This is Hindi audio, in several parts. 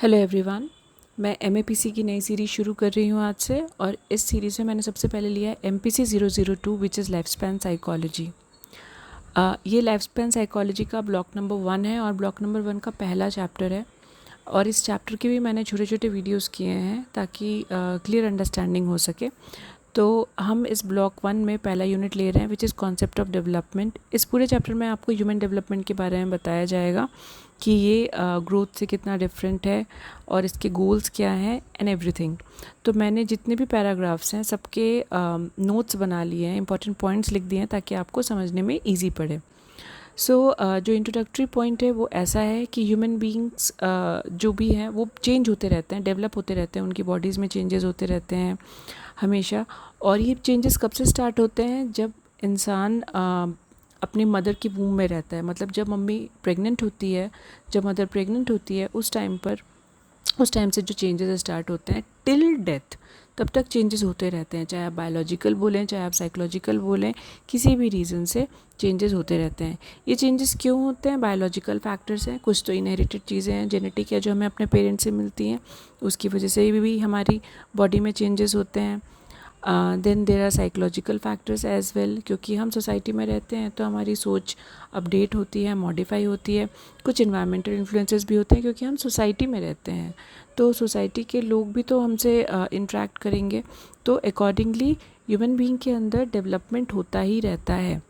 हेलो एवरीवन, मैं एमएपीसी की नई सीरीज़ शुरू कर रही हूँ आज से। और इस सीरीज़ में मैंने सबसे पहले लिया है MPC 002 which is life span psychology. ये लाइफ स्पैन साइकोलॉजी का ब्लॉक नंबर 1 है और ब्लॉक नंबर 1 का पहला चैप्टर है। और इस चैप्टर के भी मैंने छोटे छोटे वीडियोस किए हैं ताकि क्लियर अंडरस्टैंडिंग हो सके। तो हम इस ब्लॉक 1 में पहला यूनिट ले रहे हैं which is concept of development. इस पूरे चैप्टर में आपको ह्यूमन डेवलपमेंट के बारे में बताया जाएगा कि ये ग्रोथ से कितना डिफरेंट है और इसके गोल्स क्या हैं एंड एवरीथिंग। तो मैंने जितने भी पैराग्राफ्स हैं सबके नोट्स बना लिए हैं, इंपॉर्टेंट पॉइंट्स लिख दिए हैं ताकि आपको समझने में ईजी पड़े। जो इंट्रोडक्टरी पॉइंट है वो ऐसा है कि ह्यूमन बीइंग्स जो भी हैं वो चेंज होते रहते हैं, डेवलप होते रहते हैं, उनकी बॉडीज़ में चेंजेस होते रहते हैं हमेशा। और ये चेंजेस कब से स्टार्ट होते हैं? जब इंसान अपनी मदर की वूम में रहता है, मतलब जब मम्मी प्रेग्नेंट होती है, जब मदर प्रेग्नेंट होती है उस टाइम से जो चेंजेस स्टार्ट होते हैं टिल डेथ, तब तक चेंजेस होते रहते हैं। चाहे आप बायोलॉजिकल बोलें, चाहे आप साइकोलॉजिकल बोलें, किसी भी रीज़न से चेंजेस होते रहते हैं। ये चेंजेस क्यों होते हैं? बायोलॉजिकल फैक्टर्स हैं, कुछ तो इनहेरिटेड चीज़ें हैं, जेनेटिक है जो हमें अपने पेरेंट्स से मिलती हैं, उसकी वजह से भी हमारी बॉडी में चेंजेस होते हैं। Then there are psychological factors as well, क्योंकि हम सोसाइटी में रहते हैं तो हमारी सोच अपडेट होती है, मॉडिफाई होती है। कुछ इन्वायरमेंटल इन्फ्लुएंसेस भी होते हैं क्योंकि हम सोसाइटी में रहते हैं, तो सोसाइटी के लोग भी तो हमसे इंटरेक्ट करेंगे। तो अकॉर्डिंगली ह्यूमन बीइंग के अंदर डेवलपमेंट होता ही रहता है।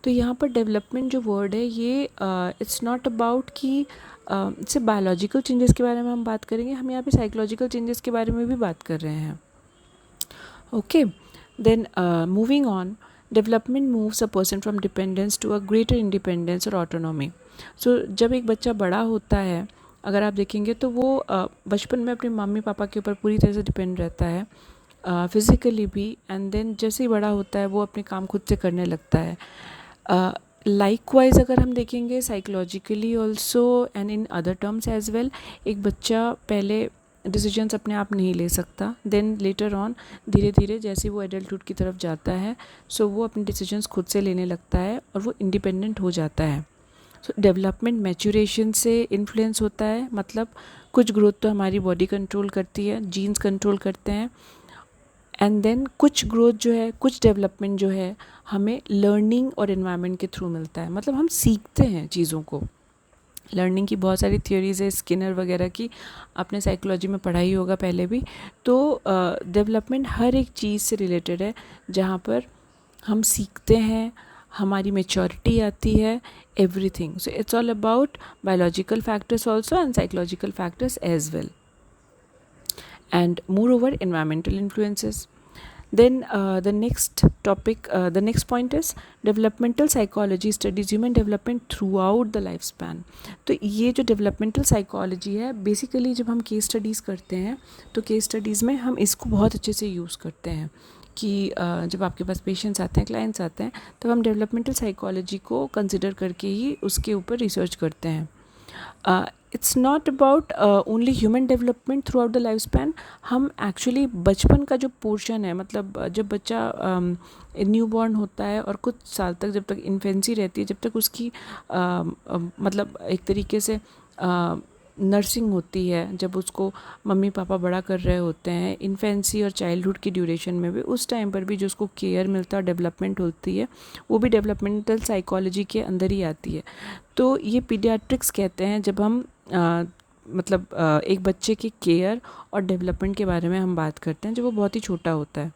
तो यहाँ पर डेवलपमेंट जो वर्ड है ये इट्स नॉट अबाउट कि सिर्फ बायोलॉजिकल चेंजेस के बारे में हम बात करेंगे, हम यहाँ पे साइकोलॉजिकल चेंजेस के बारे में भी बात कर रहे हैं। Okay, then moving on, development moves a person from dependence to a greater independence or autonomy. So जब एक बच्चा बड़ा होता है, अगर आप देखेंगे तो वो बचपन में अपने मम्मी पापा के ऊपर पूरी तरह से डिपेंड रहता है, फिज़िकली भी, एंड देन जैसे ही बड़ा होता है वो अपने काम खुद से करने लगता है। लाइकवाइज अगर हम देखेंगे psychologically also and in other terms as well, एक बच्चा पहले डिसीजंस अपने आप नहीं ले सकता, देन लेटर ऑन धीरे धीरे जैसे वो एडल्टहुड की तरफ जाता है सो वो अपने डिसीजंस खुद से लेने लगता है और वो इंडिपेंडेंट हो जाता है। सो डेवलपमेंट मैच्योरेशन से इन्फ्लुएंस होता है, मतलब कुछ ग्रोथ तो हमारी बॉडी कंट्रोल करती है, जीन्स कंट्रोल करते हैं, एंड देन कुछ ग्रोथ जो है, कुछ डेवलपमेंट जो है हमें लर्निंग और एनवायरनमेंट के थ्रू मिलता है, मतलब हम सीखते हैं चीज़ों को। लर्निंग की बहुत सारी थ्योरीज है, स्किनर वगैरह की आपने साइकोलॉजी में पढ़ा ही होगा पहले भी। तो डेवलपमेंट हर एक चीज़ से रिलेटेड है जहाँ पर हम सीखते हैं, हमारी मेच्योरिटी आती है, everything. So it's all about biological factors also and psychological factors as well, and moreover environmental influences. Then the next point is developmental psychology studies human development throughout the lifespan. तो ये जो developmental psychology है, बेसिकली जब हम केस स्टडीज़ करते हैं तो केस स्टडीज़ में हम इसको बहुत अच्छे से यूज़ करते हैं कि जब आपके पास पेशेंट्स आते हैं, क्लाइंट्स आते हैं, तो हम डेवलपमेंटल साइकोलॉजी को कंसिडर करके ही उसके ऊपर रिसर्च करते हैं। It's not about only human development through out the life span. हम एक्चुअली बचपन का जो पोर्शन है, मतलब जब बच्चा न्यू बॉर्न होता है और कुछ साल तक जब तक इन्फेंसी रहती है, जब तक उसकी मतलब एक तरीके से नर्सिंग होती है, जब उसको मम्मी पापा बड़ा कर रहे होते हैं, इन्फेंसी और चाइल्डहुड की ड्यूरेशन में भी, उस टाइम पर भी जो उसको केयर मिलता है, डेवलपमेंट होती है, वो भी डेवलपमेंटल साइकोलॉजी के अंदर ही आती है। तो ये पीडियाट्रिक्स कहते हैं जब हम मतलब एक बच्चे की केयर और डेवलपमेंट के बारे में हम बात करते हैं जब वो बहुत ही छोटा होता है।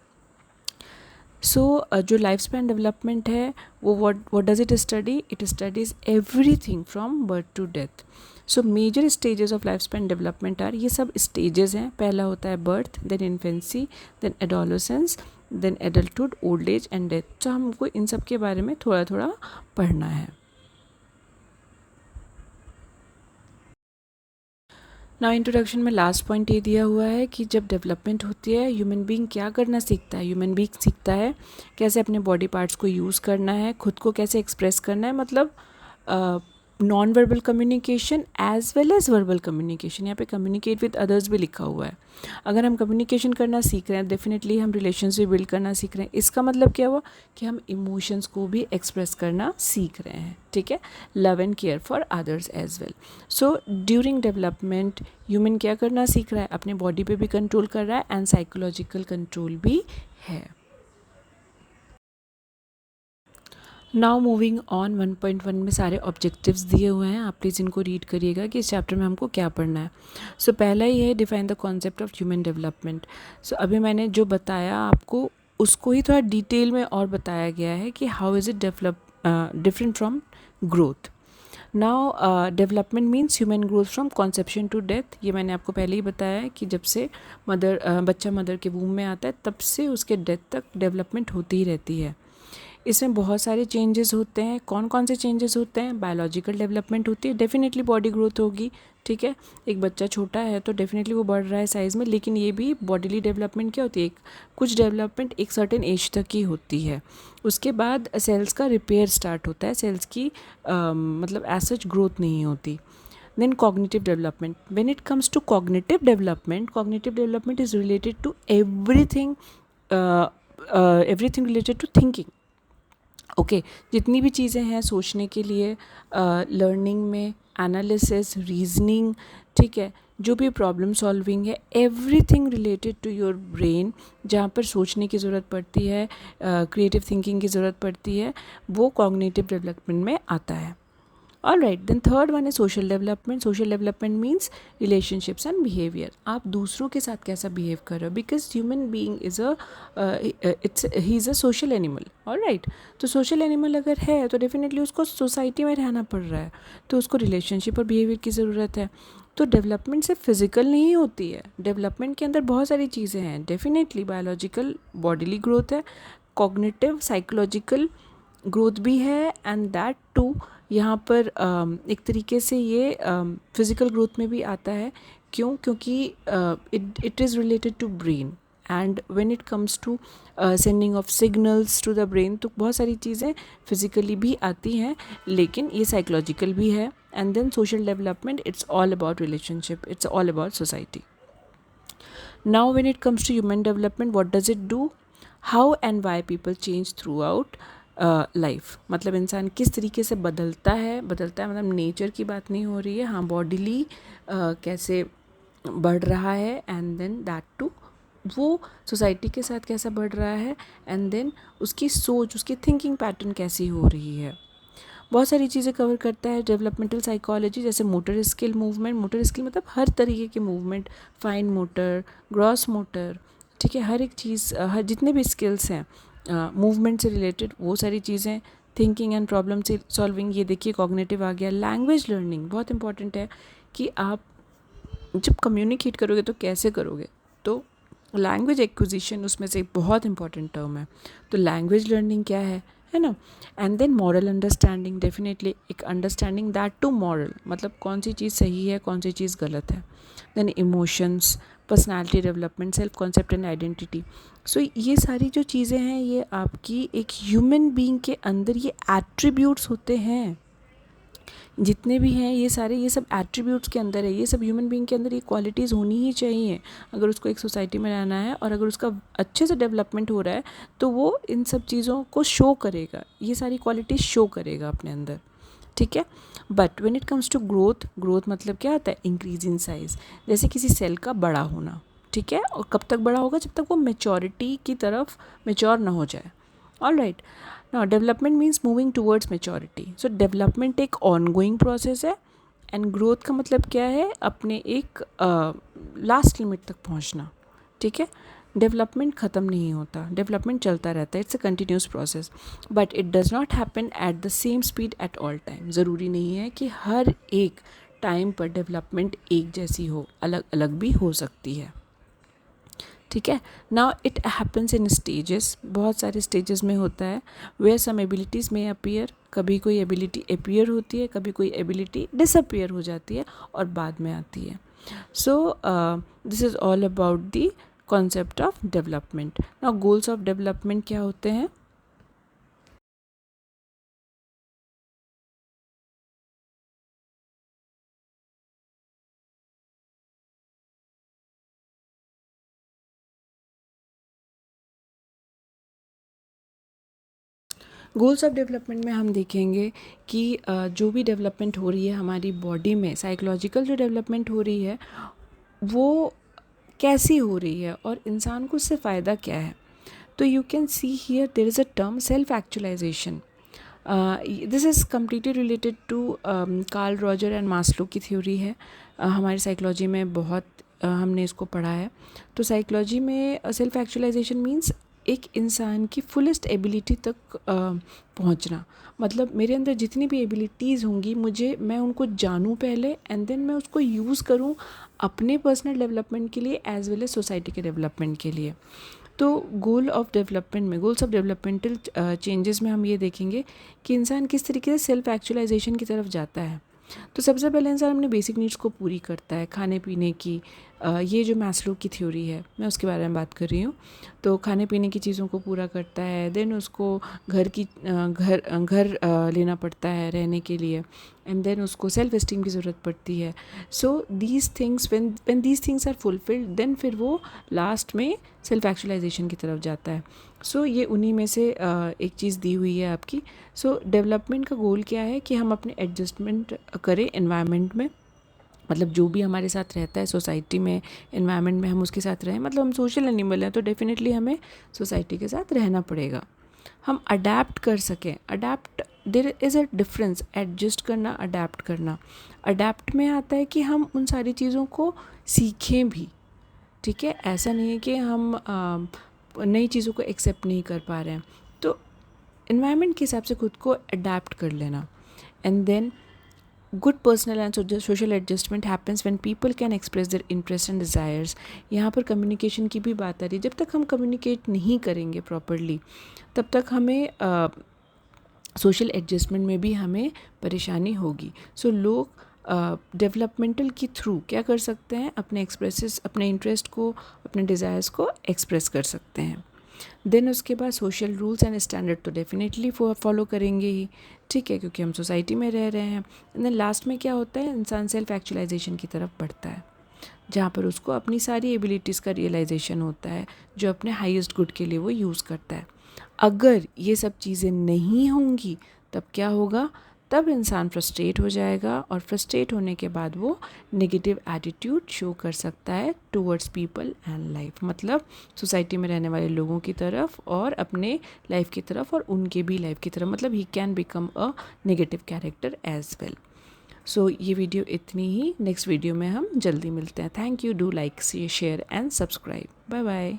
जो लाइफ स्पैन डेवलपमेंट है वो what does it study? It studies everything from birth to death. So major stages of life span development are, ये सब स्टेजेस हैं। पहला होता है birth, then infancy, then adolescence, then adulthood, old age and death. तो हमको इन सब के बारे में थोड़ा थोड़ा पढ़ना है। ना इंट्रोडक्शन में लास्ट पॉइंट ये दिया हुआ है कि जब डेवलपमेंट होती है ह्यूमन बीइंग क्या करना सीखता है। ह्यूमन बीइंग सीखता है कैसे अपने बॉडी पार्ट्स को यूज़ करना है, खुद को कैसे एक्सप्रेस करना है, मतलब non verbal communication as well as verbal communication, यहाँ पे कम्युनिकेट विद अदर्स भी लिखा हुआ है। अगर हम कम्युनिकेशन करना सीख रहे हैं डेफिनेटली हम रिलेशनशिप बिल्ड करना सीख रहे हैं। इसका मतलब क्या हुआ कि हम इमोशंस को भी एक्सप्रेस करना सीख रहे हैं, ठीक है। Love and care for others as well. So during development human क्या करना सीख रहा है, अपने बॉडी पे भी कंट्रोल कर रहा है एंड साइकोलॉजिकल कंट्रोल भी है। नाउ मूविंग ऑन 1.1 में सारे ऑब्जेक्टिव्स दिए हुए हैं, आप प्लीज़ इनको रीड करिएगा कि इस चैप्टर में हमको क्या पढ़ना है। सो पहला ही है define the concept of human development. So अभी मैंने जो बताया आपको उसको ही थोड़ा डिटेल में और बताया गया है कि how is it develop different from growth. Now development means human growth from conception to death. ये मैंने आपको पहले ही बताया है कि जब से बच्चा मदर के वूम में आता है तब से उसके डेथ तक डेवलपमेंट होती ही रहती है। इसमें बहुत सारे चेंजेस होते हैं। कौन कौन से चेंजेस होते हैं, बायोलॉजिकल डेवलपमेंट होती है, डेफिनेटली बॉडी ग्रोथ होगी, ठीक है। एक बच्चा छोटा है तो डेफिनेटली वो बढ़ रहा है साइज़ में, लेकिन ये भी बॉडीली डेवलपमेंट क्या होती है, कुछ डेवलपमेंट एक सर्टेन एज तक ही होती है। उसके बाद सेल्स का रिपेयर स्टार्ट होता है, सेल्स की मतलब एज सच ग्रोथ नहीं होती। Then cognitive development. When it comes to cognitive development is related to everything related to thinking. Okay जितनी भी चीज़ें हैं सोचने के लिए, लर्निंग में एनालिसिस, रीजनिंग, ठीक है, जो भी प्रॉब्लम सॉल्विंग है, everything related to your brain, जहाँ पर सोचने की ज़रूरत पड़ती है, क्रिएटिव थिंकिंग की ज़रूरत पड़ती है, वो कॉग्निटिव डेवलपमेंट में आता है। All right, then third one है social development. Social development means relationships and behaviour. आप दूसरों के साथ कैसा बिहेव कर रहे हो, because human being is he is a social animal. All right, तो सोशल एनिमल अगर है तो डेफिनेटली उसको सोसाइटी में रहना पड़ रहा है, तो उसको रिलेशनशिप और बिहेवियर की ज़रूरत है। तो डेवलपमेंट सिर्फ फिजिकल नहीं होती है, डेवलपमेंट के अंदर बहुत सारी चीज़ें हैं। डेफिनेटली बायोलॉजिकल बॉडीली ग्रोथ है, कॉग्निटिव साइकोलॉजिकल ग्रोथ भी है, एंड दैट टू यहाँ पर एक तरीके से ये फिज़िकल ग्रोथ में भी आता है। क्यों? क्योंकि it is related to brain, and when it comes to sending of signals to the brain, तो बहुत सारी चीज़ें फिज़िकली भी आती हैं, लेकिन ये साइकोलॉजिकल भी है। And then social development, it's all about relationship, it's all about society. Now when it comes to human development, what does it do, how and why people change throughout life. मतलब इंसान किस तरीके से बदलता है मतलब नेचर की बात नहीं हो रही है, हाँ बॉडीली कैसे बढ़ रहा है, एंड देन दैट टू वो सोसाइटी के साथ कैसा बढ़ रहा है, एंड देन उसकी सोच, उसकी थिंकिंग पैटर्न कैसी हो रही है। बहुत सारी चीज़ें कवर करता है डेवलपमेंटल साइकोलॉजी, जैसे motor skill movement. Motor skill मतलब हर तरीके के movement, fine motor, gross motor, ठीक है, हर एक चीज़, हर जितने भी स्किल्स हैं मूवमेंट से रिलेटेड वो सारी चीज़ें। थिंकिंग एंड प्रॉब्लम सॉल्विंग, ये देखिए कॉग्निटिव आ गया। लैंग्वेज लर्निंग बहुत इंपॉर्टेंट है कि आप जब कम्युनिकेट करोगे तो कैसे करोगे, तो लैंग्वेज एक्विजिशन उसमें से एक बहुत इंपॉर्टेंट टर्म है। तो लैंग्वेज लर्निंग क्या है ना। And then moral understanding, definitely एक अंडरस्टैंडिंग दैट टू मॉरल, मतलब कौन सी चीज़ सही है कौन सी चीज़ गलत है। Then emotions, personality development, self concept and identity. So ये सारी जो चीज़ें हैं ये आपकी एक ह्यूमन बीइंग के अंदर ये एट्रीब्यूट्स होते हैं, जितने भी हैं ये सारे, ये सब एट्रीब्यूट्स के अंदर है, ये सब ह्यूमन बीइंग के अंदर ये क्वालिटीज़ होनी ही चाहिए अगर उसको एक सोसाइटी में रहना है। और अगर उसका अच्छे से डेवलपमेंट हो रहा है तो वो इन सब चीज़ों को शो करेगा, ये सारी क्वालिटीज़ शो करेगा अपने अंदर, ठीक है। But when it comes to growth, growth मतलब क्या होता है, इंक्रीज इन साइज़। जैसे किसी सेल का बड़ा होना, ठीक है, और कब तक बड़ा होगा, जब तक वो मेचोरिटी की तरफ मेच्योर ना हो जाए। All right, now development means moving towards maturity. सो डेवलपमेंट एक ऑनगोइंग प्रोसेस है, एंड ग्रोथ का मतलब क्या है, अपने एक लास्ट लिमिट तक पहुंचना, ठीक है। डेवलपमेंट ख़त्म नहीं होता, डेवलपमेंट चलता रहता है, it's a continuous process, but it does not happen at the same speed at all time. ज़रूरी नहीं है कि हर एक टाइम पर डेवलपमेंट एक जैसी हो, अलग अलग भी हो सकती है, ठीक है। Now it happens in stages, बहुत सारे स्टेजेस में होता है। वेयर सम एबिलिटीज़ में अपीयर, कभी कोई एबिलिटी अपीयर होती है, कभी कोई एबिलिटी डिसअपीयर हो जाती है और बाद में आती है। So this is all about the concept of development. Now goals of development क्या होते हैं, गोल्स ऑफ डेवलपमेंट में हम देखेंगे कि जो भी डेवलपमेंट हो रही है हमारी बॉडी में, साइकोलॉजिकल जो डेवलपमेंट हो रही है वो कैसी हो रही है और इंसान को उससे फ़ायदा क्या है. तो you can see here there is a term self actualization. This is completely related to Carl Roger and Maslow की थ्योरी है. हमारी साइकोलॉजी में बहुत हमने इसको पढ़ा है. तो साइकोलॉजी में सेल्फ एक्चुअलाइजेशन मीन्स एक इंसान की फुलेस्ट एबिलिटी तक पहुंचना. मतलब मेरे अंदर जितनी भी एबिलिटीज़ होंगी मैं उनको जानूं पहले एंड देन मैं उसको यूज़ करूं अपने पर्सनल डेवलपमेंट के लिए एज वेल एज सोसाइटी के डेवलपमेंट के लिए. तो गोल्स ऑफ डेवलपमेंटल चेंजेस में हम ये देखेंगे कि इंसान किस तरीके से सेल्फ एक्चुअलाइजेशन की तरफ जाता है. तो सबसे पहले इंसान अपने बेसिक नीड्स को पूरी करता है, खाने पीने की. ये जो मैस्लो की थ्योरी है मैं उसके बारे में बात कर रही हूँ. तो खाने पीने की चीज़ों को पूरा करता है. देन उसको घर लेना पड़ता है रहने के लिए. एंड देन उसको सेल्फ एस्टीम की ज़रूरत पड़ती है. So these things when these things are fulfilled then फिर वो लास्ट में सेल्फ एक्चुअलाइजेशन की तरफ जाता है. सो ये उन्हीं में से एक चीज़ दी हुई है आपकी. सो डेवलपमेंट का गोल क्या है कि हम अपने एडजस्टमेंट करें एनवायरनमेंट में. मतलब जो भी हमारे साथ रहता है सोसाइटी में, एनवायरनमेंट में, हम उसके साथ रहें. मतलब हम सोशल एनिमल हैं तो डेफिनेटली हमें सोसाइटी के साथ रहना पड़ेगा. हम अडेप्ट कर सकें. Adapt, there is a difference. Adjust करना, अडेप्ट करना. अडेप्ट में आता है कि हम उन सारी चीज़ों को सीखें भी. ठीक है, ऐसा नहीं है कि हम नई चीज़ों को एक्सेप्ट नहीं कर पा रहे हैं. तो एनवायरनमेंट के हिसाब से खुद को अडेप्ट कर लेना. And then good personal and social adjustment happens when people can express their interest and desires. यहाँ पर कम्युनिकेशन की भी बात आ रही है. जब तक हम कम्युनिकेट नहीं करेंगे प्रॉपरली तब तक हमें सोशल एडजस्टमेंट में भी हमें परेशानी होगी. सो लोग डेवलपमेंटल के थ्रू क्या कर सकते हैं, अपने इंटरेस्ट को, अपने डिज़ायर्स को एक्सप्रेस कर सकते हैं. देन उसके बाद सोशल रूल्स एंड स्टैंडर्ड तो डेफिनेटली फॉलो करेंगे ही. ठीक है, क्योंकि हम सोसाइटी में रह रहे हैं. एंड देन लास्ट में क्या होता है, इंसान सेल्फ एक्चुअलाइजेशन की तरफ बढ़ता है जहाँ पर उसको अपनी सारी एबिलिटीज़ का रियलाइजेशन होता है जो अपने हाईएस्ट गुड के लिए वो यूज़ करता है. अगर ये सब चीज़ें नहीं होंगी तब क्या होगा, तब इंसान फ्रस्ट्रेट हो जाएगा और फ्रस्ट्रेट होने के बाद वो नेगेटिव एटीट्यूड शो कर सकता है टूवर्ड्स पीपल एंड लाइफ. मतलब सोसाइटी में रहने वाले लोगों की तरफ और अपने लाइफ की तरफ और उनके भी लाइफ की तरफ. मतलब he can become a negative character as well. So ये वीडियो इतनी ही. नेक्स्ट वीडियो में हम जल्दी मिलते हैं. Thank you. Do like, share and subscribe. Bye bye.